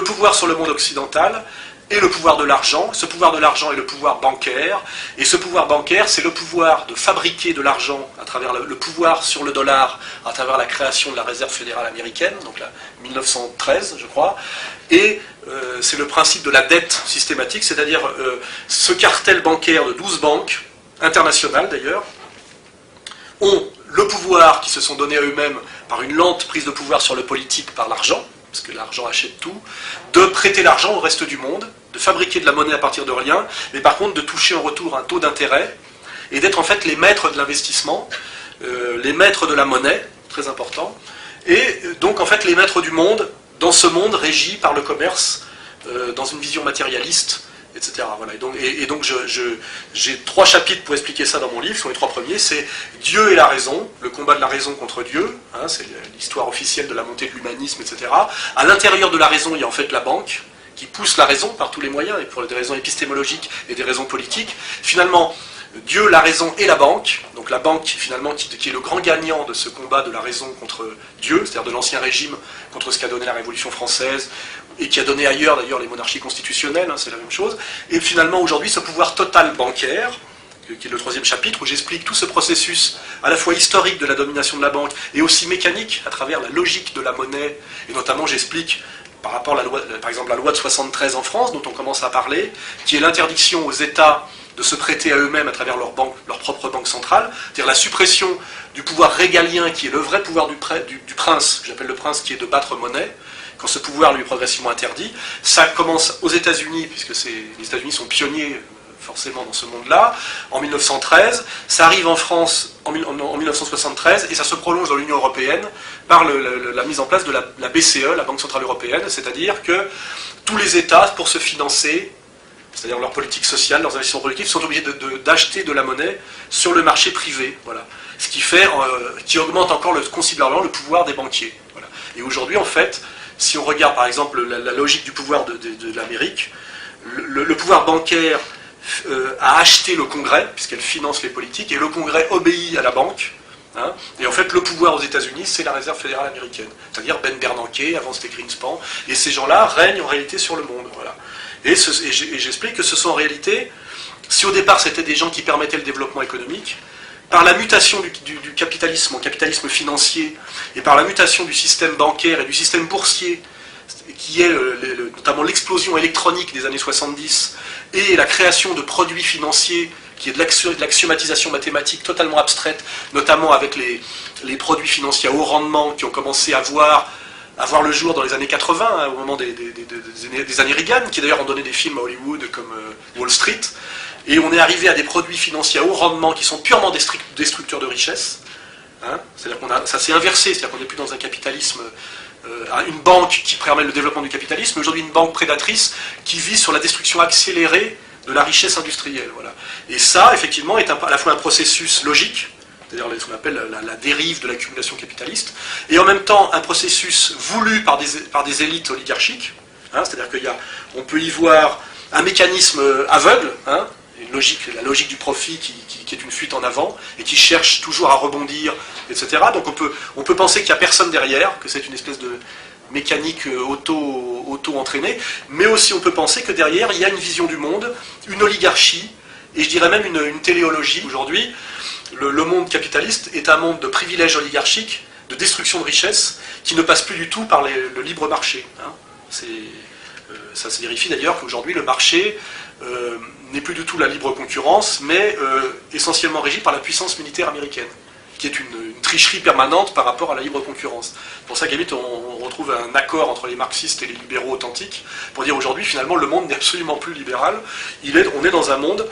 le pouvoir sur le monde occidental et le pouvoir de l'argent. Ce pouvoir de l'argent est le pouvoir bancaire, et ce pouvoir bancaire, c'est le pouvoir de fabriquer de l'argent à travers le pouvoir sur le dollar, à travers la création de la réserve fédérale américaine, donc là, 1913, je crois, et c'est le principe de la dette systématique, c'est-à-dire ce cartel bancaire de 12 banques, internationales d'ailleurs, ont le pouvoir qui se sont donnés à eux-mêmes par une lente prise de pouvoir sur le politique par l'argent, parce que l'argent achète tout, de prêter l'argent au reste du monde, de fabriquer de la monnaie à partir de rien, mais par contre de toucher en retour un taux d'intérêt, et d'être en fait les maîtres de l'investissement, les maîtres de la monnaie, très important, et donc en fait les maîtres du monde, dans ce monde régi par le commerce, dans une vision matérialiste, etc. Voilà. Et donc j'ai 3 chapitres pour expliquer ça dans mon livre, ce sont les 3 premiers, c'est Dieu et la raison, le combat de la raison contre Dieu, hein, c'est l'histoire officielle de la montée de l'humanisme, etc. À l'intérieur de la raison, il y a en fait la banque, qui pousse la raison par tous les moyens, et pour des raisons épistémologiques et des raisons politiques. Finalement, Dieu, la raison et la banque, donc la banque finalement qui est le grand gagnant de ce combat de la raison contre Dieu, c'est-à-dire de l'ancien régime contre ce qu'a donné la Révolution française, et qui a donné ailleurs d'ailleurs les monarchies constitutionnelles, hein, c'est la même chose, et finalement aujourd'hui ce pouvoir total bancaire, qui est le 3e chapitre, où j'explique tout ce processus à la fois historique de la domination de la banque, et aussi mécanique, à travers la logique de la monnaie, et notamment j'explique par rapport à la loi, par exemple la loi de 73 en France, dont on commence à parler, qui est l'interdiction aux États de se prêter à eux-mêmes à travers leur propre banque centrale, c'est-à-dire la suppression du pouvoir régalien qui est le vrai pouvoir du prince, que j'appelle le prince, qui est de battre monnaie, quand ce pouvoir lui est progressivement interdit. Ça commence aux États-Unis, puisque les États-Unis sont pionniers forcément dans ce monde-là, en 1913, ça arrive en France en 1973, et ça se prolonge dans l'Union européenne par la mise en place de la BCE, la Banque Centrale Européenne, c'est-à-dire que tous les États, pour se financer, c'est-à-dire leur politique sociale, leurs investissements productifs, sont obligés d'acheter de la monnaie sur le marché privé, voilà. Ce qui fait, qui augmente encore considérablement le pouvoir des banquiers. Voilà. Et aujourd'hui, en fait, si on regarde par exemple la logique du pouvoir de l'Amérique, le pouvoir bancaire a acheté le Congrès, puisqu'elle finance les politiques, et le Congrès obéit à la banque. Hein, et en fait, le pouvoir aux États-Unis, c'est la Réserve fédérale américaine, c'est-à-dire Ben Bernanke, avant c'était Greenspan, et ces gens-là règnent en réalité sur le monde. Voilà. Et j'explique que ce sont en réalité, si au départ c'était des gens qui permettaient le développement économique, par la mutation du capitalisme en capitalisme financier, et par la mutation du système bancaire et du système boursier, qui est notamment l'explosion électronique des années 70, et la création de produits financiers, qui est de l'axiomatisation mathématique totalement abstraite, notamment avec les produits financiers à haut rendement qui ont commencé à voir le jour dans les années 80, hein, au moment des années Reagan, qui d'ailleurs ont donné des films à Hollywood comme Wall Street, et on est arrivé à des produits financiers à haut rendement qui sont purement destructeurs de richesse. Hein, c'est-à-dire ça s'est inversé, c'est-à-dire qu'on n'est plus dans un capitalisme, une banque qui permet le développement du capitalisme, mais aujourd'hui une banque prédatrice qui vise sur la destruction accélérée de la richesse industrielle. Voilà. Et ça, effectivement, est à la fois un processus logique, c'est-à-dire ce qu'on appelle la dérive de l'accumulation capitaliste, et en même temps un processus voulu par des élites oligarchiques, hein, c'est-à-dire qu'on peut y voir un mécanisme aveugle, hein, la logique du profit qui est une fuite en avant, et qui cherche toujours à rebondir, etc. Donc on peut penser qu'il n'y a personne derrière, que c'est une espèce de mécanique auto-entraînée, mais aussi on peut penser que derrière il y a une vision du monde, une oligarchie, et je dirais même une téléologie. Aujourd'hui, le monde capitaliste est un monde de privilèges oligarchiques, de destruction de richesses, qui ne passe plus du tout par le libre marché. Hein. Ça se vérifie d'ailleurs qu'aujourd'hui le marché n'est plus du tout la libre concurrence, mais essentiellement régi par la puissance militaire américaine, qui est une tricherie permanente par rapport à la libre concurrence. C'est pour ça qu'à vite on retrouve un accord entre les marxistes et les libéraux authentiques, pour dire aujourd'hui finalement le monde n'est absolument plus libéral, on est dans un monde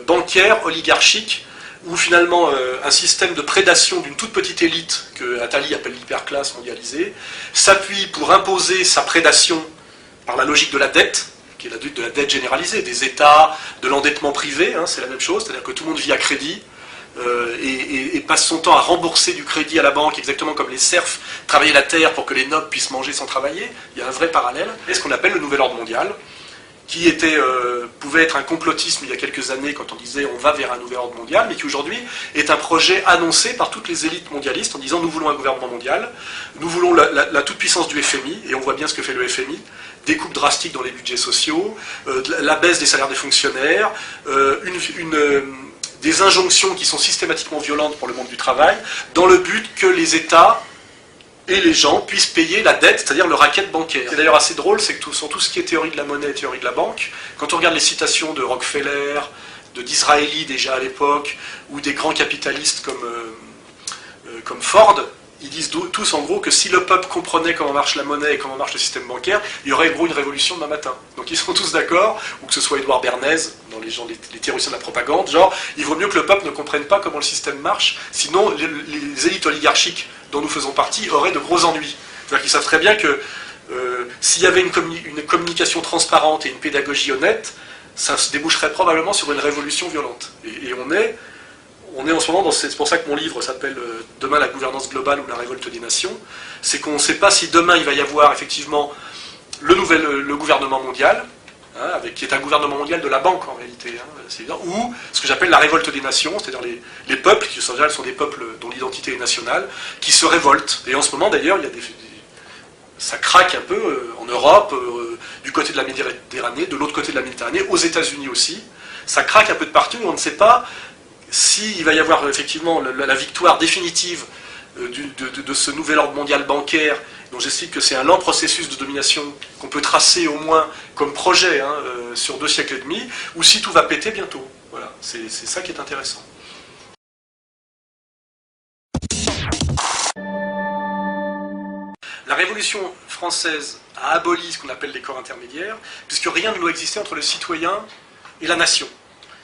bancaire, oligarchique, où finalement un système de prédation d'une toute petite élite, que Attali appelle l'hyperclasse mondialisée, s'appuie pour imposer sa prédation par la logique de la dette, qui est la lutte de la dette généralisée, des États, de l'endettement privé, hein, c'est la même chose, c'est-à-dire que tout le monde vit à crédit, et passe son temps à rembourser du crédit à la banque, exactement comme les serfs travaillaient la terre pour que les nobles puissent manger sans travailler. Il y a un vrai parallèle. C'est ce qu'on appelle le nouvel ordre mondial, qui pouvait être un complotisme il y a quelques années quand on disait on va vers un nouvel ordre mondial, mais qui aujourd'hui est un projet annoncé par toutes les élites mondialistes en disant nous voulons un gouvernement mondial, nous voulons la toute-puissance du FMI, et on voit bien ce que fait le FMI, des coupes drastiques dans les budgets sociaux, la baisse des salaires des fonctionnaires, des injonctions qui sont systématiquement violentes pour le monde du travail, dans le but que les États et les gens puissent payer la dette, c'est-à-dire le racket bancaire. C'est d'ailleurs assez drôle, c'est que sur tout ce qui est théorie de la monnaie et théorie de la banque, quand on regarde les citations de Rockefeller, de Disraeli déjà à l'époque, ou des grands capitalistes comme Ford, ils disent tous en gros que si le peuple comprenait comment marche la monnaie et comment marche le système bancaire, il y aurait en gros une révolution demain matin. Donc ils sont tous d'accord, ou que ce soit Édouard Bernays, dans les théoriciens de la propagande, genre il vaut mieux que le peuple ne comprenne pas comment le système marche, sinon les élites oligarchiques dont nous faisons partie auraient de gros ennuis. C'est-à-dire qu'ils savent très bien que s'il y avait une communication transparente et une pédagogie honnête, ça se déboucherait probablement sur une révolution violente. Et on est en ce moment, c'est pour ça que mon livre s'appelle « Demain la gouvernance globale ou la révolte des nations », c'est qu'on ne sait pas si demain il va y avoir effectivement le gouvernement mondial, hein, qui est un gouvernement mondial de la banque en réalité, hein, ou ce que j'appelle la révolte des nations, c'est-à-dire les peuples, qui en général sont des peuples dont l'identité est nationale, qui se révoltent. Et en ce moment d'ailleurs, ça craque un peu en Europe, du côté de la Méditerranée, de l'autre côté de la Méditerranée, aux États-Unis aussi. Ça craque un peu de partout, on ne sait pas s'il va y avoir effectivement la victoire définitive de ce nouvel ordre mondial bancaire, dont j'explique que c'est un lent processus de domination qu'on peut tracer au moins comme projet sur 2 siècles et demi, ou si tout va péter bientôt. Voilà, c'est ça qui est intéressant. La Révolution française a aboli ce qu'on appelle les corps intermédiaires, puisque rien ne doit exister entre le citoyen et la nation.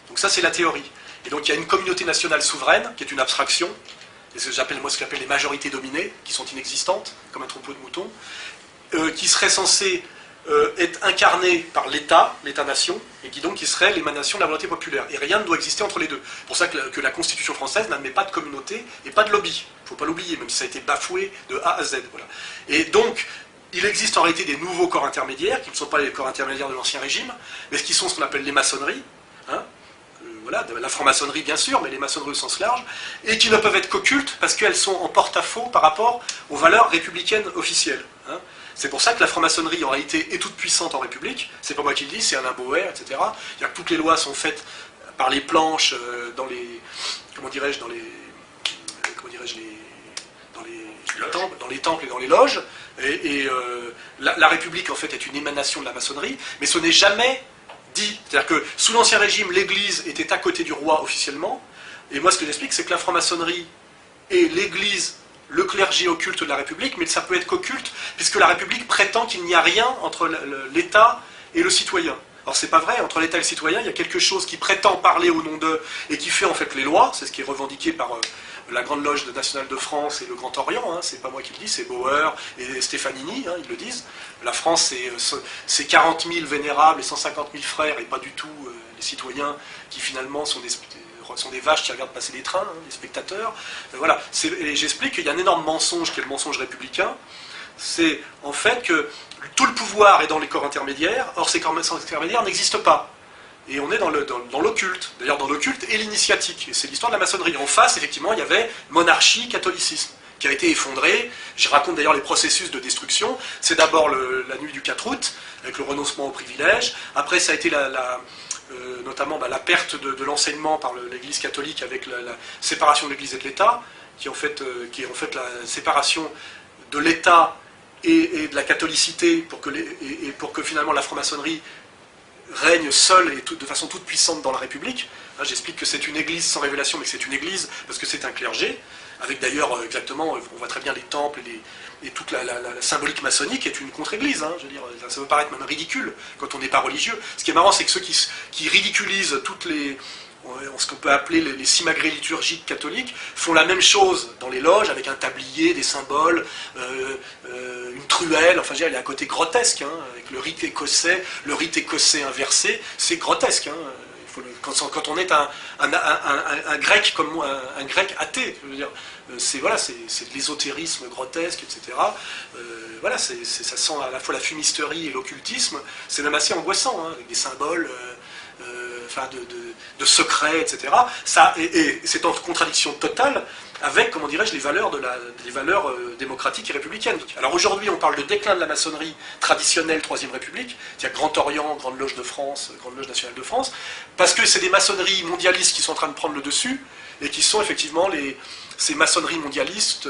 Donc ça c'est la théorie. Et donc il y a une communauté nationale souveraine, qui est une abstraction, et ce que j'appelle les majorités dominées, qui sont inexistantes, comme un troupeau de moutons, qui seraient censées être incarnées par l'État, l'État-nation, et qui serait l'émanation de la volonté populaire. Et rien ne doit exister entre les deux. C'est pour ça que la Constitution française n'admet pas de communauté et pas de lobby. Il ne faut pas l'oublier, même si ça a été bafoué de A à Z. Voilà. Et donc, il existe en réalité des nouveaux corps intermédiaires, qui ne sont pas les corps intermédiaires de l'Ancien Régime, mais qui sont ce qu'on appelle les maçonneries, hein, voilà, de la franc-maçonnerie bien sûr, mais les maçonneries au sens large, et qui ne peuvent être qu'occultes parce qu'elles sont en porte-à-faux par rapport aux valeurs républicaines officielles. Hein. C'est pour ça que la franc-maçonnerie en réalité est toute puissante en République, c'est pas moi qui le dis, c'est Alain Bauer, etc. C'est-à-dire que toutes les lois sont faites par les planches, dans les... comment dirais-je, dans les temples et dans les loges, la République en fait est une émanation de la maçonnerie, mais ce n'est jamais dit. C'est-à-dire que sous l'Ancien Régime, l'Église était à côté du roi officiellement, et moi ce que j'explique c'est que la franc-maçonnerie et l'Église, le clergé occulte de la République, mais ça peut être qu'occulte, puisque la République prétend qu'il n'y a rien entre l'État et le citoyen. Alors c'est pas vrai, entre l'État et le citoyen, il y a quelque chose qui prétend parler au nom d'eux, et qui fait en fait les lois, c'est ce qui est revendiqué par la Grande Loge nationale de France et le Grand Orient, hein, c'est pas moi qui le dis, c'est Bauer et Stefanini, hein, ils le disent. La France, c'est 40 000 vénérables et 150 000 frères, et pas du tout les citoyens qui finalement sont des vaches qui regardent passer les trains, hein, des spectateurs. Voilà. Et j'explique qu'il y a un énorme mensonge qui est le mensonge républicain, c'est en fait que tout le pouvoir est dans les corps intermédiaires, or ces corps intermédiaires n'existent pas. Et on est dans l'occulte, d'ailleurs dans l'occulte et l'initiatique, et c'est l'histoire de la maçonnerie. En face, effectivement, il y avait monarchie, catholicisme, qui a été effondré. Je raconte d'ailleurs les processus de destruction. C'est d'abord la nuit du 4 août, avec le renoncement aux privilèges. Après, ça a été notamment la perte de l'enseignement par l'Église catholique avec la séparation de l'Église et de l'État, qui est en fait la séparation de l'État et de la catholicité pour que finalement la franc-maçonnerie règne seule et de façon toute puissante dans la République. Hein, j'explique que c'est une église sans révélation, mais que c'est une église parce que c'est un clergé, avec d'ailleurs exactement, on voit très bien les temples et toute la symbolique maçonnique est une contre-église. Hein, je veux dire, ça peut paraître même ridicule quand on n'est pas religieux. Ce qui est marrant, c'est que ceux qui ridiculisent ce qu'on peut appeler les simagrées liturgiques catholiques, font la même chose dans les loges, avec un tablier, des symboles, une truelle, enfin je veux dire, il y a un côté grotesque, hein, avec le rite écossais inversé, c'est grotesque, hein, il Quand on est un grec comme moi, un grec athée, je veux dire, c'est voilà, c'est de l'ésotérisme grotesque, etc. Voilà, ça sent à la fois la fumisterie et l'occultisme. C'est même assez angoissant, hein, avec des symboles, enfin de secrets, etc. Et c'est en contradiction totale avec, comment dirais-je, les valeurs démocratiques et républicaines. Alors aujourd'hui, on parle de déclin de la maçonnerie traditionnelle Troisième République, c'est-à-dire Grand Orient, Grande Loge de France, Grande Loge nationale de France, parce que c'est des maçonneries mondialistes qui sont en train de prendre le dessus, et qui sont effectivement ces maçonneries mondialistes,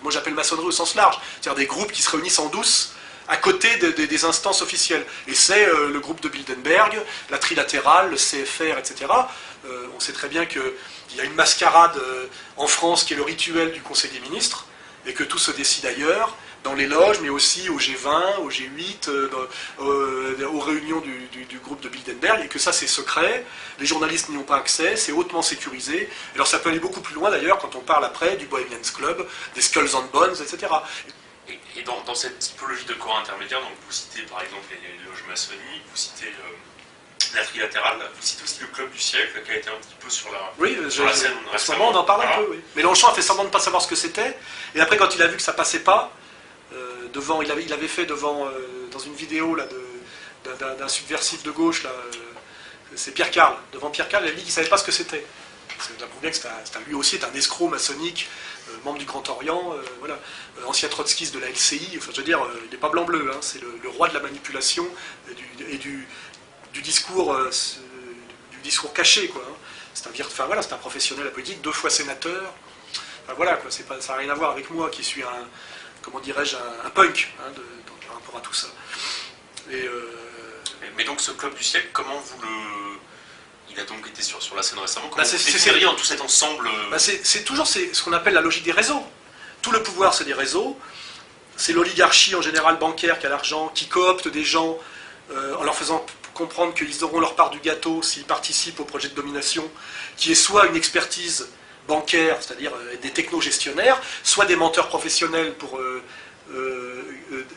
moi j'appelle maçonnerie au sens large, c'est-à-dire des groupes qui se réunissent en douce, à côté des instances officielles. Et c'est le groupe de Bilderberg, la trilatérale, le CFR, etc. On sait très bien qu'il y a une mascarade en France qui est le rituel du Conseil des ministres, et que tout se décide ailleurs, dans les loges, mais aussi au G20, au G8, aux réunions du groupe de Bilderberg, et que ça c'est secret, les journalistes n'y ont pas accès, c'est hautement sécurisé. Alors ça peut aller beaucoup plus loin d'ailleurs quand on parle après du Bohemians Club, des Skulls and Bones, etc. Et dans cette typologie de corps intermédiaire, donc vous citez par exemple les loges maçonniques, vous citez la trilatérale, vous citez aussi le club du siècle qui a été un petit peu sur la scène. En ce moment on en parle un peu, oui. Mélenchon a fait semblant de ne pas savoir ce que c'était, et après quand il a vu que ça passait pas, il avait fait devant, dans une vidéo là, d'un subversif de gauche, là, c'est Pierre Carl, devant Pierre Carl, il a dit qu'il ne savait pas ce que c'était. Ça prouve bien que lui aussi est un escroc maçonnique, membre du Grand Orient, voilà, ancien trotskiste de la LCI, enfin, je veux dire, il n'est pas blanc-bleu, hein, c'est le roi de la manipulation et du discours caché, quoi. Hein. C'est un professionnel de la politique, 2 fois sénateur, enfin, voilà, quoi, ça n'a rien à voir avec moi qui suis comment dirais-je, un punk, hein, par rapport à tout ça. Mais donc ce club du siècle, comment vous le... Il a donc été sur la scène récemment. Comment c'est dans tout cet ensemble c'est toujours ce qu'on appelle la logique des réseaux. Tout le pouvoir, c'est des réseaux. C'est l'oligarchie en général bancaire qui a l'argent, qui coopte des gens en leur faisant comprendre qu'ils auront leur part du gâteau s'ils participent au projet de domination, qui est soit une expertise bancaire, c'est-à-dire des techno-gestionnaires, soit des menteurs professionnels pour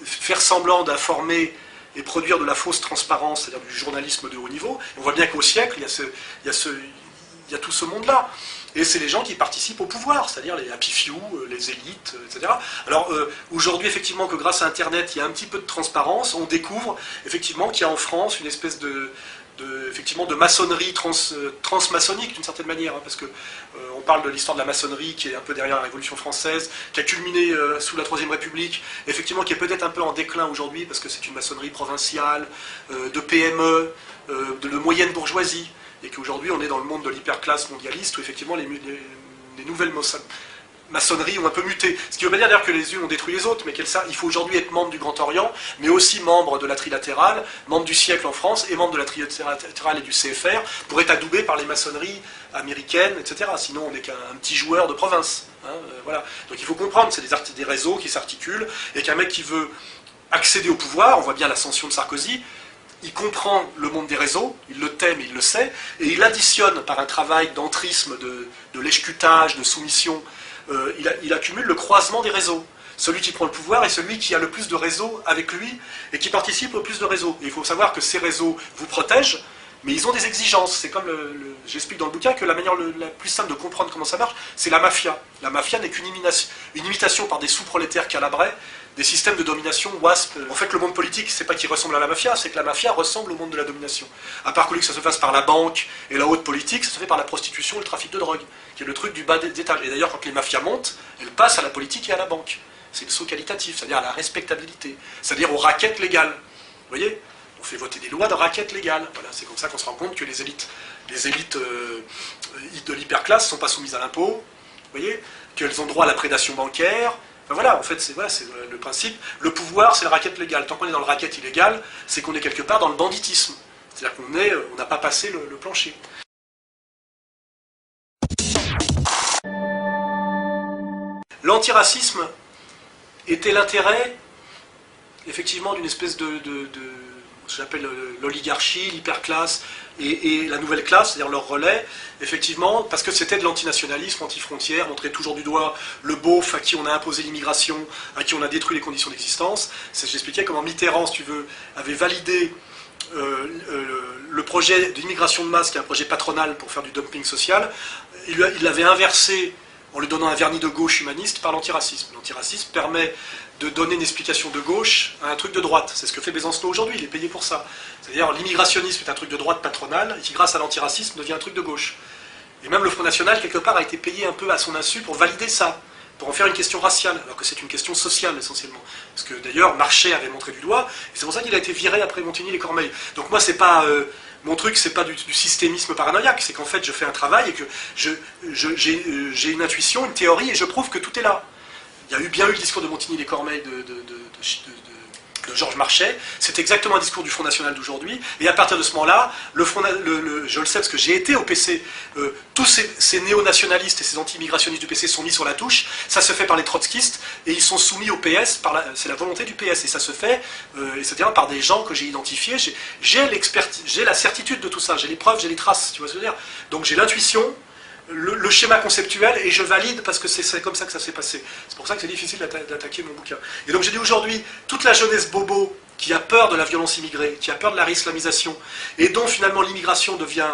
faire semblant d'informer et produire de la fausse transparence, c'est-à-dire du journalisme de haut niveau. Et on voit bien qu'au siècle, il y a tout ce monde-là. Et c'est les gens qui participent au pouvoir, c'est-à-dire les happy few, les élites, etc. Alors aujourd'hui, effectivement, que grâce à Internet, il y a un petit peu de transparence, on découvre effectivement qu'il y a en France une espèce de maçonnerie transmaçonnique d'une certaine manière, hein, parce que on parle de l'histoire de la maçonnerie qui est un peu derrière la Révolution française, qui a culminé sous la Troisième République, effectivement qui est peut-être un peu en déclin aujourd'hui, parce que c'est une maçonnerie provinciale, de PME, de moyenne bourgeoisie, et qu'aujourd'hui on est dans le monde de l'hyperclasse mondialiste, où effectivement les nouvelles maçonneries ont un peu muté. Ce qui veut pas dire d'ailleurs que les unes ont détruit les autres, mais il faut aujourd'hui être membre du Grand Orient, mais aussi membre de la trilatérale, membre du siècle en France, et membre de la trilatérale et du CFR, pour être adoubé par les maçonneries américaines, etc. Sinon on n'est qu'un petit joueur de province. Hein, voilà. Donc il faut comprendre, c'est des réseaux qui s'articulent, et qu'un mec qui veut accéder au pouvoir, on voit bien l'ascension de Sarkozy, il comprend le monde des réseaux, il le t'aime, il le sait, et il additionne par un travail d'entrisme, de lèche-cutage, de soumission, il accumule le croisement des réseaux. Celui qui prend le pouvoir est celui qui a le plus de réseaux avec lui et qui participe au plus de réseaux. Et il faut savoir que ces réseaux vous protègent, mais ils ont des exigences. C'est comme, j'explique dans le bouquin, que la manière la plus simple de comprendre comment ça marche, c'est la mafia. La mafia n'est qu'une imitation par des sous-prolétaires calabrais, des systèmes de domination WASP. En fait, le monde politique, c'est pas qu'il ressemble à la mafia, c'est que la mafia ressemble au monde de la domination. À part que ça se fasse par la banque et la haute politique, ça se fait par la prostitution et le trafic de drogue, qui est le truc du bas des étages. Et d'ailleurs, quand les mafias montent, elles passent à la politique et à la banque. C'est le saut qualitatif, c'est-à-dire à la respectabilité, c'est-à-dire aux raquettes légales. Vous voyez ? On fait voter des lois de raquettes légales. Voilà, c'est comme ça qu'on se rend compte que les élites de l'hyperclasse ne sont pas soumises à l'impôt, vous voyez, qu'elles ont droit à la prédation bancaire. Enfin, voilà, en fait, c'est le principe. Le pouvoir, c'est la raquette légale. Tant qu'on est dans le raquette illégale, c'est qu'on est quelque part dans le banditisme. C'est-à-dire qu'on n'a pas passé le plancher. L'antiracisme était l'intérêt, effectivement, d'une espèce ce que j'appelle l'oligarchie, l'hyperclasse et la nouvelle classe, c'est-à-dire leur relais, effectivement, parce que c'était de l'antinationalisme, anti-frontière, montrer toujours du doigt le beauf à qui on a imposé l'immigration, à qui on a détruit les conditions d'existence. J'expliquais comment Mitterrand, si tu veux, avait validé le projet d'immigration de masse, qui est un projet patronal pour faire du dumping social, il l'avait inversé en lui donnant un vernis de gauche humaniste par l'antiracisme. L'antiracisme permet de donner une explication de gauche à un truc de droite. C'est ce que fait Besancenot aujourd'hui, il est payé pour ça. C'est-à-dire l'immigrationnisme est un truc de droite patronale, et qui grâce à l'antiracisme devient un truc de gauche. Et même le Front National, quelque part, a été payé un peu à son insu pour valider ça, pour en faire une question raciale, alors que c'est une question sociale essentiellement. Parce que d'ailleurs, Marchais avait montré du doigt, et c'est pour ça qu'il a été viré après Montigny et Cormeilles. Donc moi, c'est pas... mon truc, c'est pas du systémisme paranoïaque, c'est qu'en fait, je fais un travail et que j'ai une intuition, une théorie, et je prouve que tout est là. Il y a bien eu le discours de Montigny et Cormeilles de Georges Marchais, c'est exactement un discours du Front National d'aujourd'hui, et à partir de ce moment-là, je le sais parce que j'ai été au PC, tous ces néo-nationalistes et ces anti-immigrationnistes du PC sont mis sur la touche, ça se fait par les trotskistes, et ils sont soumis au PS, c'est la volonté du PS, et ça se fait, etc., par des gens que j'ai identifiés, j'ai la certitude de tout ça, j'ai les preuves, j'ai les traces, tu vois ce que je veux dire. Donc j'ai l'intuition, le schéma conceptuel, et je valide parce que c'est comme ça que ça s'est passé. C'est pour ça que c'est difficile d'attaquer mon bouquin. Et donc j'ai dit aujourd'hui, toute la jeunesse bobo qui a peur de la violence immigrée, qui a peur de la réislamisation, et dont finalement l'immigration devient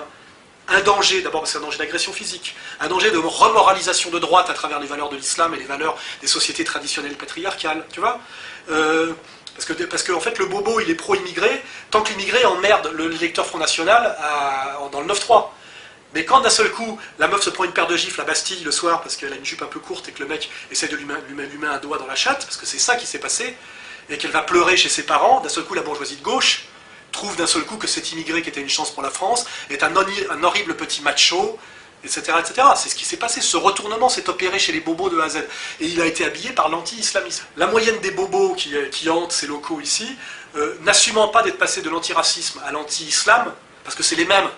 un danger, d'abord parce que c'est un danger d'agression physique, un danger de remoralisation de droite à travers les valeurs de l'islam et les valeurs des sociétés traditionnelles patriarcales, tu vois. Parce que en fait, le bobo, il est pro-immigré, tant que l'immigré emmerde le lecteur Front National dans le 9-3. Mais quand d'un seul coup, la meuf se prend une paire de gifles à Bastille le soir parce qu'elle a une jupe un peu courte et que le mec essaie de lui mettre un doigt dans la chatte, parce que c'est ça qui s'est passé, et qu'elle va pleurer chez ses parents, d'un seul coup la bourgeoisie de gauche trouve d'un seul coup que cet immigré qui était une chance pour la France est un horrible petit macho, etc. etc. C'est ce qui s'est passé, ce retournement s'est opéré chez les bobos de A à Z. Et il a été habillé par l'anti-islamisme. La moyenne des bobos qui hantent ces locaux ici, n'assumant pas d'être passé de l'antiracisme à l'anti-islam, parce que c'est les mêmes,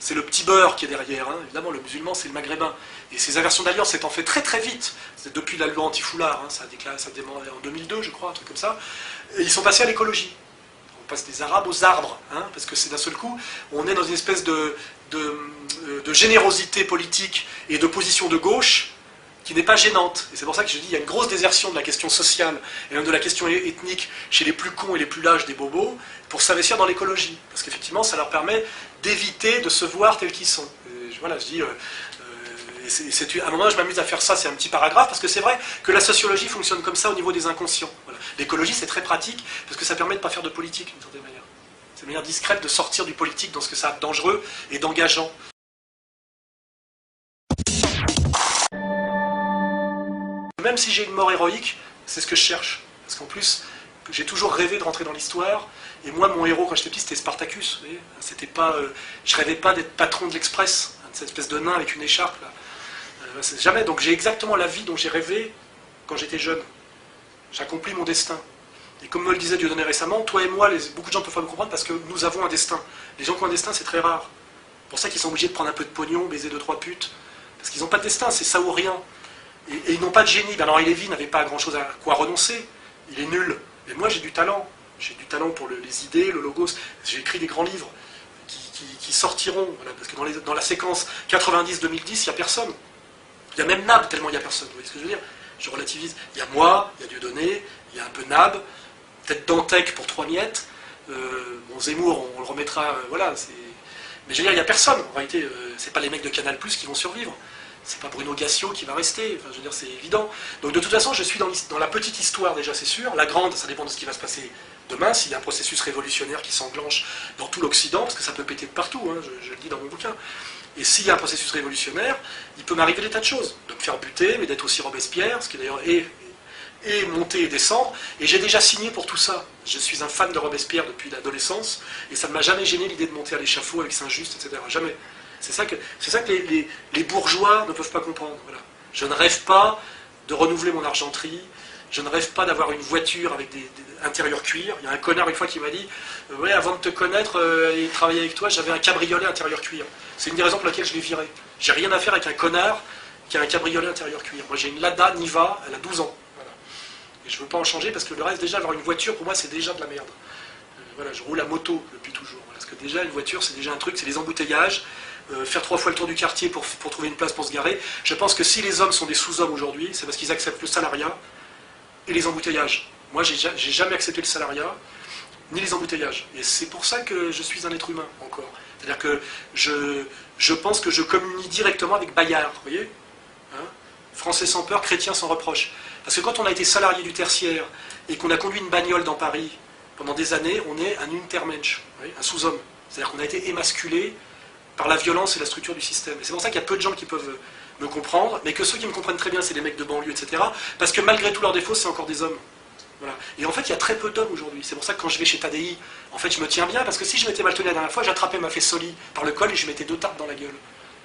c'est le petit beurre qui est derrière, hein. Évidemment le musulman c'est le maghrébin. Et ces inversions d'alliance s'étant fait très très vite, c'est depuis la loi anti-foulard, hein, ça a démarré en 2002 je crois, un truc comme ça, et ils sont passés à l'écologie. On passe des arabes aux arbres, hein, parce que c'est d'un seul coup, on est dans une espèce de générosité politique et de position de gauche qui n'est pas gênante. Et c'est pour ça que je dis qu'il y a une grosse désertion de la question sociale et même de la question ethnique chez les plus cons et les plus lâches des bobos pour s'investir dans l'écologie. Parce qu'effectivement, ça leur permet d'éviter de se voir tels qu'ils sont. Voilà, je dis... à un moment, je m'amuse à faire ça, c'est un petit paragraphe, parce que c'est vrai que la sociologie fonctionne comme ça au niveau des inconscients. Voilà. L'écologie, c'est très pratique, parce que ça permet de ne pas faire de politique, d'une certaine manière. C'est une manière discrète de sortir du politique dans ce que ça a de dangereux et d'engageant. Même si j'ai une mort héroïque, c'est ce que je cherche. Parce qu'en plus, j'ai toujours rêvé de rentrer dans l'histoire. Et moi, mon héros, quand j'étais petit, c'était Spartacus. Vous voyez, c'était pas, je rêvais pas d'être patron de l'Express, hein, cette espèce de nain avec une écharpe. Là. Jamais. Donc j'ai exactement la vie dont j'ai rêvé quand j'étais jeune. J'accomplis mon destin. Et comme me le disait Dieudonné récemment, toi et moi, beaucoup de gens peuvent pas me comprendre parce que nous avons un destin. Les gens qui ont un destin, c'est très rare. C'est pour ça qu'ils sont obligés de prendre un peu de pognon, baiser 2-3 putes. Parce qu'ils n'ont pas de destin, c'est ça ou rien. Et ils n'ont pas de génie. Bernard Lévy n'avait pas grand-chose à quoi renoncer. Il est nul. Mais moi, j'ai du talent. J'ai du talent pour les idées, le logos. J'ai écrit des grands livres qui sortiront. Voilà, parce que dans la séquence 90-2010, il n'y a personne. Il y a même Nab, tellement il n'y a personne. Vous voyez ce que je veux dire? Je relativise. Il y a moi, il y a Dieudonné, il y a un peu Nab, peut-être Dantec pour 3 miettes. Bon, Zemmour, on le remettra. Voilà. Mais je veux dire, il n'y a personne. En réalité, c'est pas les mecs de Canal+ qui vont survivre. C'est pas Bruno Gassio qui va rester, enfin, je veux dire, c'est évident. Donc de toute façon, je suis dans la petite histoire déjà, c'est sûr. La grande, ça dépend de ce qui va se passer demain, s'il y a un processus révolutionnaire qui s'enclenche dans tout l'Occident, parce que ça peut péter de partout, hein, je le dis dans mon bouquin. Et s'il y a un processus révolutionnaire, il peut m'arriver des tas de choses. De me faire buter, mais d'être aussi Robespierre, ce qui d'ailleurs est monter et descendre. Et j'ai déjà signé pour tout ça. Je suis un fan de Robespierre depuis l'adolescence, et ça ne m'a jamais gêné l'idée de monter à l'échafaud avec Saint-Just, etc. Jamais. C'est ça que les bourgeois ne peuvent pas comprendre. Voilà. Je ne rêve pas de renouveler mon argenterie, je ne rêve pas d'avoir une voiture avec des intérieurs cuir. Il y a un connard une fois qui m'a dit « Ouais, avant de te connaître et de travailler avec toi, j'avais un cabriolet intérieur cuir. » C'est une des raisons pour laquelle je l'ai viré. J'ai rien à faire avec un connard qui a un cabriolet intérieur cuir. Moi j'ai une Lada Niva, elle a 12 ans. Voilà. Et je ne veux pas en changer parce que le reste, déjà, avoir une voiture, pour moi, c'est déjà de la merde. Voilà, je roule à moto depuis toujours. Parce que déjà, une voiture, c'est déjà un truc, c'est les embouteillages. Faire 3 fois le tour du quartier pour trouver une place pour se garer. Je pense que si les hommes sont des sous-hommes aujourd'hui, c'est parce qu'ils acceptent le salariat et les embouteillages. Moi, j'ai jamais accepté le salariat. ni les embouteillages. Et c'est pour ça que je suis un être humain, encore. C'est-à-dire que je pense que je communie directement avec Bayard, vous voyez, hein, Français sans peur, chrétien sans reproche. Parce que quand on a été salarié du tertiaire et qu'on a conduit une bagnole dans Paris pendant des années, on est un Untermensch, un sous-homme. C'est-à-dire qu'on a été émasculé par la violence et la structure du système. Et c'est pour ça qu'il y a peu de gens qui peuvent me comprendre, mais que ceux qui me comprennent très bien, c'est des mecs de banlieue, etc. Parce que malgré tous leurs défauts, c'est encore des hommes. Voilà. Et en fait, il y a très peu d'hommes aujourd'hui. C'est pour ça que quand je vais chez Tadei, en fait, je me tiens bien, parce que si je m'étais mal tenu la dernière fois, j'attrapais ma Fessoli par le col et je mettais 2 tartes dans la gueule.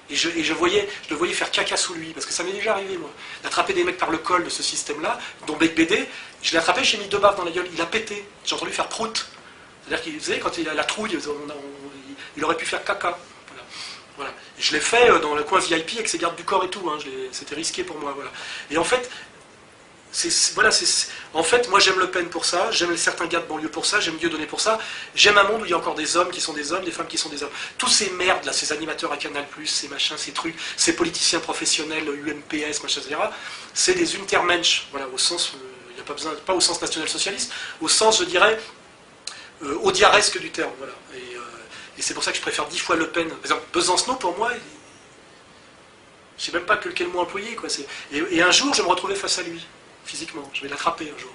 Et je le voyais faire caca sous lui, parce que ça m'est déjà arrivé, moi, d'attraper des mecs par le col de ce système-là, dont Bec BD, je l'ai attrapé, j'ai mis 2 baffes dans la gueule, il a pété. J'ai entendu faire prout. C'est-à-dire qu'il, vous savez, quand il a la trouille, il aurait pu faire caca. Voilà. Et je l'ai fait dans le coin VIP avec ses gardes du corps et tout, hein. C'était risqué pour moi. Voilà. Et en fait, en fait, moi j'aime Le Pen pour ça, j'aime certains gars de banlieue pour ça, j'aime Dieudonné pour ça, j'aime un monde où il y a encore des hommes qui sont des hommes, des femmes qui sont des hommes. Tous ces merdes là, ces animateurs à Canal+, ces machins, ces trucs, ces politiciens professionnels, UMPS, machin, etc., c'est des Untermensch, voilà, au sens, il n'y a pas besoin, pas au sens national-socialiste, au sens, je dirais, audiaresque du terme, voilà. Et c'est pour ça que je préfère 10 fois Le Pen. Par exemple, Besancenot, pour moi, je ne sais même pas quel mot employer, quoi. Et un jour, je me retrouvais face à lui, physiquement. Je vais l'attraper un jour,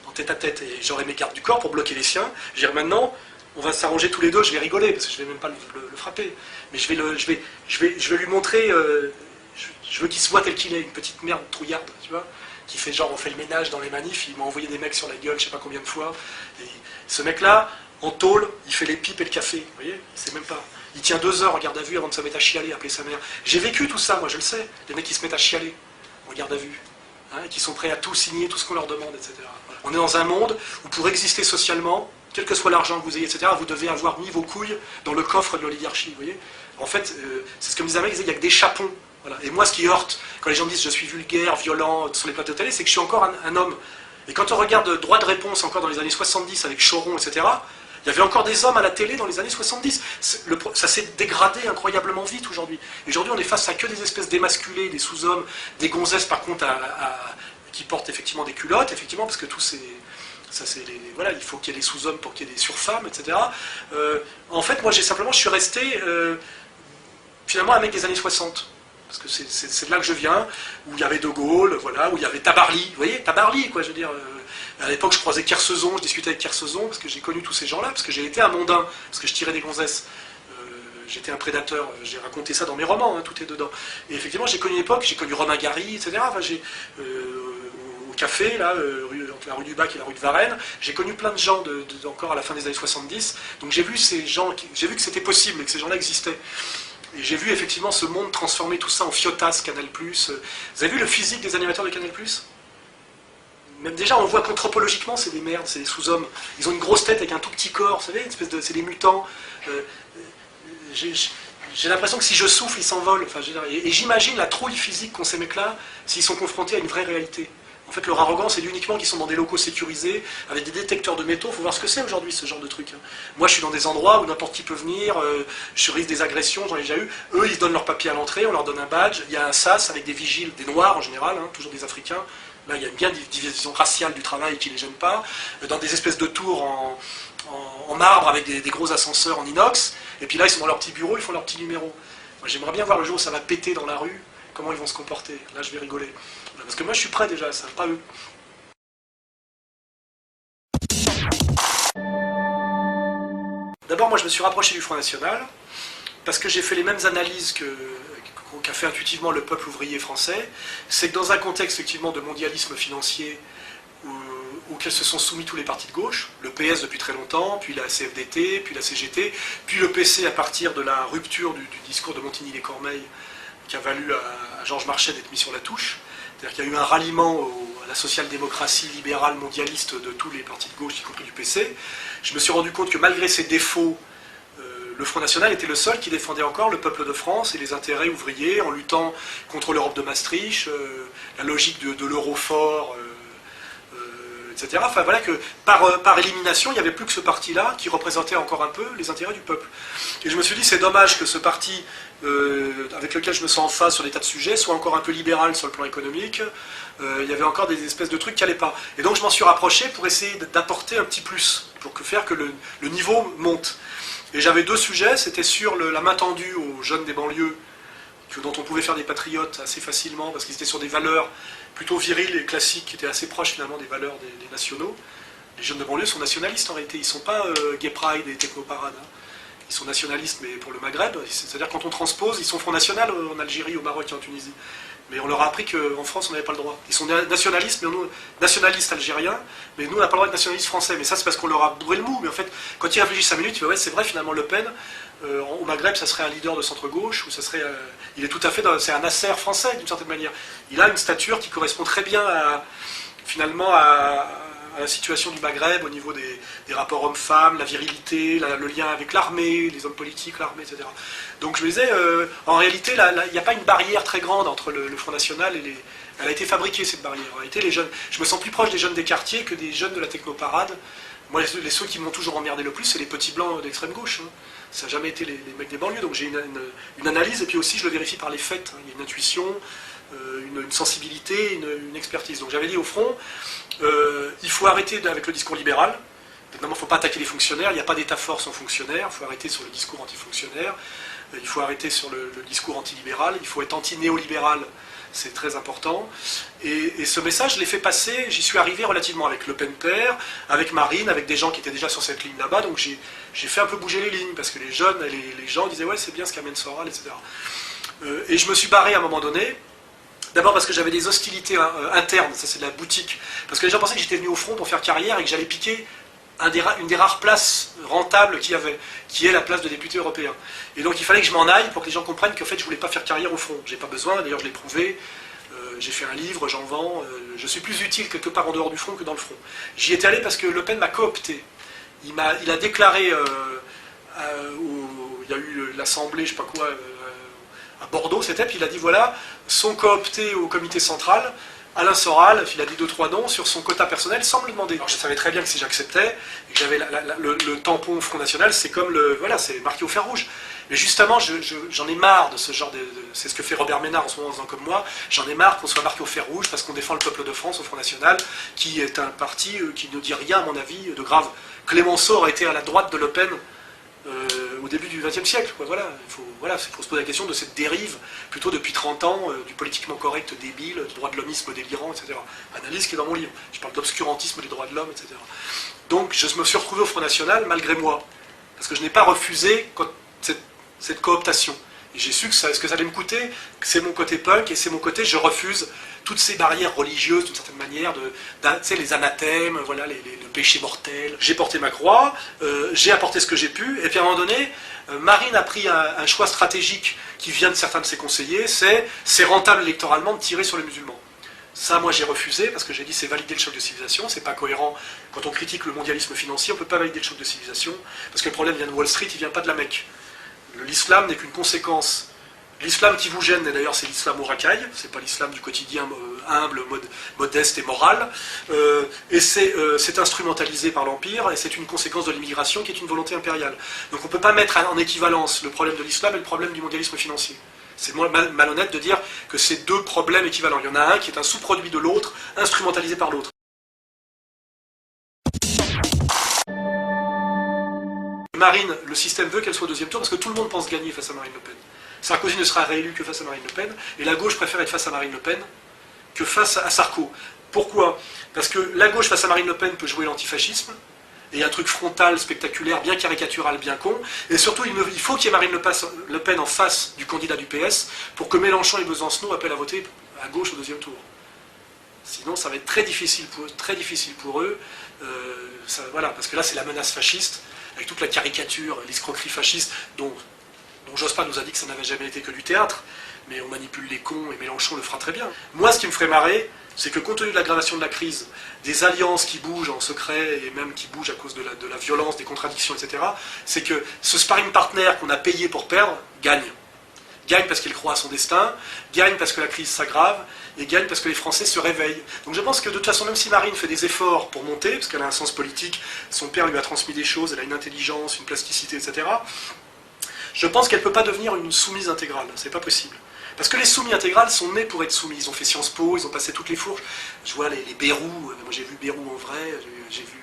en tête à tête. Et j'aurai mes gardes du corps pour bloquer les siens. Je vais dire maintenant, on va s'arranger tous les deux, je vais rigoler, parce que je ne vais même pas le frapper. Mais je vais lui montrer, je veux qu'il se voit tel qu'il est, une petite merde trouillarde, tu vois, qui fait genre, on fait le ménage dans les manifs, il m'a envoyé des mecs sur la gueule, je ne sais pas combien de fois. Et ce mec-là, en tôle, il fait les pipes et le café, vous voyez, c'est même pas... Il tient 2 heures en garde à vue avant de se mettre à chialer, appeler sa mère. J'ai vécu tout ça, moi je le sais, les mecs qui se mettent à chialer en garde à vue, hein, et qui sont prêts à tout signer, tout ce qu'on leur demande, etc. Voilà. On est dans un monde où pour exister socialement, quel que soit l'argent que vous ayez, etc., vous devez avoir mis vos couilles dans le coffre de l'oligarchie, vous voyez. En fait, c'est ce que me disait un mec, il disait, il n'y a que des chapons. Voilà. Et moi, ce qui heurte, quand les gens me disent je suis vulgaire, violent, sur les plateaux de télé, c'est que je suis encore un homme. Et quand on regarde Droit de réponse, encore dans les années 70, avec Choron, etc., il y avait encore des hommes à la télé dans les années 70. Ça s'est dégradé incroyablement vite aujourd'hui. Et aujourd'hui, on est face à que des espèces d'émasculés, des sous-hommes, des gonzesses par contre qui portent effectivement des culottes, effectivement, parce que tous ces... voilà, il faut qu'il y ait des sous-hommes pour qu'il y ait des surfemmes, etc. En fait, moi, je suis resté finalement un mec des années 60. Parce que c'est de là que je viens, où il y avait De Gaulle, voilà, où il y avait Tabarly. Vous voyez, Tabarly, quoi, je veux dire... À l'époque, je croisais Kersezon, je discutais avec Kersezon, parce que j'ai connu tous ces gens-là, parce que j'ai été un mondain, parce que je tirais des gonzesses. J'étais un prédateur, j'ai raconté ça dans mes romans, hein, tout est dedans. Et effectivement, j'ai connu une époque, j'ai connu Romain Gary, etc. Enfin, au café, là, entre la rue du Bac et la rue de Varennes, j'ai connu plein de gens encore à la fin des années 70. Donc j'ai vu ces gens, j'ai vu que c'était possible et que ces gens-là existaient. Et j'ai vu effectivement ce monde transformer tout ça en fiotas, Canal+. Vous avez vu le physique des animateurs de Canal+? Même déjà, on voit qu'anthropologiquement, c'est des merdes, c'est des sous-hommes. Ils ont une grosse tête avec un tout petit corps, vous savez, c'est des mutants. J'ai l'impression que si je souffle, ils s'envolent. Enfin, et j'imagine la trouille physique qu'ont ces mecs-là s'ils sont confrontés à une vraie réalité. En fait, leur arrogance, c'est uniquement qu'ils sont dans des locaux sécurisés, avec des détecteurs de métaux. Il faut voir ce que c'est aujourd'hui, ce genre de truc. Moi, je suis dans des endroits où n'importe qui peut venir, je risque des agressions, j'en ai déjà eu. Eux, ils se donnent leur papier à l'entrée, on leur donne un badge. Il y a un sas avec des vigiles, des noirs en général, hein, toujours des Africains. Là, il y a bien une division raciale du travail qui ne les gêne pas. Dans des espèces de tours en marbre avec des gros ascenseurs en inox. Et puis là, ils sont dans leur petit bureau, ils font leur petit numéro. Moi, j'aimerais bien voir le jour où ça va péter dans la rue, comment ils vont se comporter. Là, je vais rigoler. Parce que moi, je suis prêt déjà à ça, pas eux. D'abord, moi, je me suis rapproché du Front National, parce que j'ai fait les mêmes analyses qu'a fait intuitivement le peuple ouvrier français. C'est que dans un contexte effectivement de mondialisme financier, auquel se sont soumis tous les partis de gauche, le PS depuis très longtemps, puis la CFDT, puis la CGT, puis le PC à partir de la rupture du discours de Montigny-les-Cormeilles, qui a valu à Georges Marchais d'être mis sur la touche. C'est-à-dire qu'il y a eu un ralliement à la social-démocratie libérale mondialiste de tous les partis de gauche, y compris du PC. Je me suis rendu compte que malgré ses défauts, le Front National était le seul qui défendait encore le peuple de France et les intérêts ouvriers en luttant contre l'Europe de Maastricht, la logique de l'euro fort, etc. Enfin voilà que par élimination, il n'y avait plus que ce parti-là qui représentait encore un peu les intérêts du peuple. Et je me suis dit, c'est dommage que ce parti, avec lequel je me sens en phase sur des tas de sujets, soit encore un peu libéral sur le plan économique. Il y avait encore des espèces de trucs qui n'allaient pas. Et donc je m'en suis rapproché pour essayer d'apporter un petit plus. pour faire que le niveau monte. Et j'avais 2 sujets, c'était sur la main tendue aux jeunes des banlieues, dont on pouvait faire des patriotes assez facilement, parce qu'ils étaient sur des valeurs plutôt viriles et classiques, qui étaient assez proches finalement des valeurs des nationaux. Les jeunes de banlieue sont nationalistes en réalité, ils ne sont pas gay pride et technoparade. Hein. Ils sont nationalistes, mais pour le Maghreb, c'est-à-dire quand on transpose, ils sont Front National en Algérie, au Maroc et en Tunisie. Mais on leur a appris qu'en France, on n'avait pas le droit. Ils sont nationalistes, mais nous, nationalistes algériens, mais nous, on n'a pas le droit d'être nationalistes français. Mais ça, c'est parce qu'on leur a bourré le mou. Mais en fait, quand ils réfléchissent 5 minutes, ils disent ouais, c'est vrai, finalement, Le Pen, au Maghreb, ça serait un leader de centre-gauche, ou ça serait. Il est tout à fait. C'est un Nasser français, d'une certaine manière. Il a une stature qui correspond très bien finalement à la situation du Maghreb au niveau des rapports hommes-femmes, la virilité, le lien avec l'armée, les hommes politiques, l'armée, etc. Donc je me disais, en réalité, il n'y a pas une barrière très grande entre le Front National et les... Elle a été fabriquée, cette barrière. En réalité, les jeunes, je me sens plus proche des jeunes des quartiers que des jeunes de la technoparade. Moi, ceux qui m'ont toujours emmerdé le plus, c'est les petits blancs d'extrême gauche. Hein. Ça n'a jamais été les mecs des banlieues. Donc j'ai une analyse, et puis aussi je le vérifie par les faits. Hein. Il y a une intuition, une sensibilité, une expertise. Donc j'avais dit au Front, il faut arrêter avec le discours libéral. Maintenant, il ne faut pas attaquer les fonctionnaires, il n'y a pas d'état-fort sans fonctionnaires, il faut arrêter sur le discours anti-fonctionnaire, il faut arrêter sur le discours anti-libéral, il faut être anti-néolibéral, c'est très important. Et ce message, je l'ai fait passer, j'y suis arrivé relativement avec Le Pen père, avec Marine, avec des gens qui étaient déjà sur cette ligne là-bas, donc j'ai fait un peu bouger les lignes, parce que les jeunes, les gens disaient ouais, c'est bien ce qu'amène Soral, etc. Et je me suis barré à un moment donné. D'abord parce que j'avais des hostilités internes, ça c'est de la boutique. Parce que les gens pensaient que j'étais venu au front pour faire carrière et que j'allais piquer une des rares places rentables qu'il y avait, qui est la place de député européen. Et donc il fallait que je m'en aille pour que les gens comprennent qu'en fait je ne voulais pas faire carrière au front. J'ai pas besoin, d'ailleurs je l'ai prouvé, j'ai fait un livre, j'en vends, je suis plus utile quelque part en dehors du front que dans le front. J'y étais allé parce que Le Pen m'a coopté. Il a déclaré, il y a eu l'Assemblée, je sais pas quoi, à Bordeaux, c'était, puis il a dit voilà, sont cooptés au comité central, Alain Soral, il a dit 2-3 noms sur son quota personnel sans me le demander. Alors je savais très bien que si j'acceptais, et que j'avais le tampon Front National, c'est comme voilà, c'est marqué au fer rouge. Mais justement, j'en ai marre de ce genre c'est ce que fait Robert Ménard en ce moment en faisant comme moi, j'en ai marre qu'on soit marqué au fer rouge parce qu'on défend le peuple de France au Front National, qui est un parti qui ne dit rien, à mon avis, de grave. Clémenceau aurait été à la droite de Le Pen au début du XXe siècle. Quoi. Voilà, il faut se poser la question de cette dérive, plutôt depuis 30 ans, du politiquement correct débile, du droit de l'hommisme délirant, etc. Analyse qui est dans mon livre. Je parle d'obscurantisme des droits de l'homme, etc. Donc je me suis retrouvé au Front National malgré moi, parce que je n'ai pas refusé cette cooptation. Et j'ai su que ce que ça allait me coûter, c'est mon côté punk, et c'est mon côté je refuse toutes ces barrières religieuses, d'une certaine manière, les anathèmes, voilà, le péché mortel. J'ai porté ma croix, j'ai apporté ce que j'ai pu, et puis à un moment donné, Marine a pris un choix stratégique qui vient de certains de ses conseillers, c'est rentable électoralement de tirer sur les musulmans. Ça, moi, j'ai refusé, parce que j'ai dit c'est valider le choc de civilisation, c'est pas cohérent. Quand on critique le mondialisme financier, on ne peut pas valider le choc de civilisation, parce que le problème vient de Wall Street, il ne vient pas de la Mecque. L'islam n'est qu'une conséquence. L'islam qui vous gêne, d'ailleurs, c'est l'islam au racaille, c'est pas l'islam du quotidien humble, modeste et moral, et c'est instrumentalisé par l'Empire, et c'est une conséquence de l'immigration qui est une volonté impériale. Donc on ne peut pas mettre en équivalence le problème de l'islam et le problème du mondialisme financier. C'est malhonnête de dire que c'est 2 problèmes équivalents. Il y en a un qui est un sous-produit de l'autre, instrumentalisé par l'autre. Marine, le système veut qu'elle soit au 2e tour parce que tout le monde pense gagner face à Marine Le Pen. Sarkozy ne sera réélu que face à Marine Le Pen, et la gauche préfère être face à Marine Le Pen que face à Sarko. Pourquoi? Parce que la gauche face à Marine Le Pen peut jouer l'antifascisme, et il y a un truc frontal, spectaculaire, bien caricatural, bien con, et surtout il faut qu'il y ait Marine Le Pen en face du candidat du PS pour que Mélenchon et Besancenot appellent à voter à gauche au 2e tour. Sinon ça va être très difficile pour eux, voilà, parce que là c'est la menace fasciste, avec toute la caricature, l'escroquerie fasciste, dont Jospin nous a dit que ça n'avait jamais été que du théâtre, mais on manipule les cons, et Mélenchon le fera très bien. Moi, ce qui me ferait marrer, c'est que compte tenu de l'aggravation de la crise, des alliances qui bougent en secret, et même qui bougent à cause de la violence, des contradictions, etc., c'est que ce sparring partner qu'on a payé pour perdre, gagne. Gagne parce qu'il croit à son destin, gagne parce que la crise s'aggrave, et gagne parce que les Français se réveillent. Donc je pense que de toute façon, même si Marine fait des efforts pour monter, parce qu'elle a un sens politique, son père lui a transmis des choses, elle a une intelligence, une plasticité, etc., je pense qu'elle ne peut pas devenir une soumise intégrale, c'est pas possible. Parce que les soumis intégrales sont nés pour être soumis, ils ont fait Sciences Po, ils ont passé toutes les fourches. Je vois les Bérou, moi j'ai vu Bérou en vrai, j'ai vu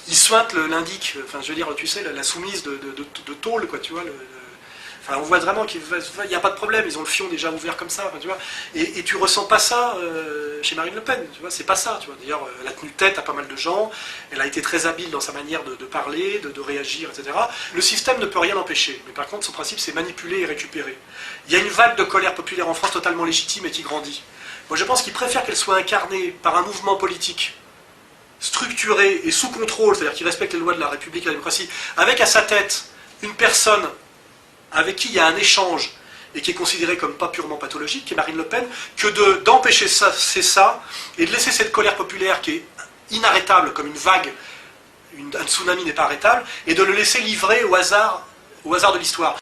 il suinte l'indique, enfin je veux dire, tu sais, la soumise de tôle, quoi, tu vois. Enfin, on voit vraiment qu'il n'y a pas de problème, ils ont le fion déjà ouvert comme ça, enfin, tu vois. Et tu ressens pas ça chez Marine Le Pen, tu vois, c'est pas ça, tu vois. D'ailleurs, elle a tenu tête à pas mal de gens, elle a été très habile dans sa manière de parler, de réagir, etc. Le système ne peut rien empêcher, mais par contre, son principe, c'est manipuler et récupérer. Il y a une vague de colère populaire en France totalement légitime et qui grandit. Moi, je pense qu'il préfère qu'elle soit incarnée par un mouvement politique structuré et sous contrôle, c'est-à-dire qui respecte les lois de la République et de la démocratie, avec à sa tête une personne avec qui il y a un échange et qui est considéré comme pas purement pathologique, qui est Marine Le Pen, que d'empêcher ça, c'est ça, et de laisser cette colère populaire qui est inarrêtable comme une vague, un tsunami n'est pas arrêtable, et de le laisser livrer au hasard de l'histoire.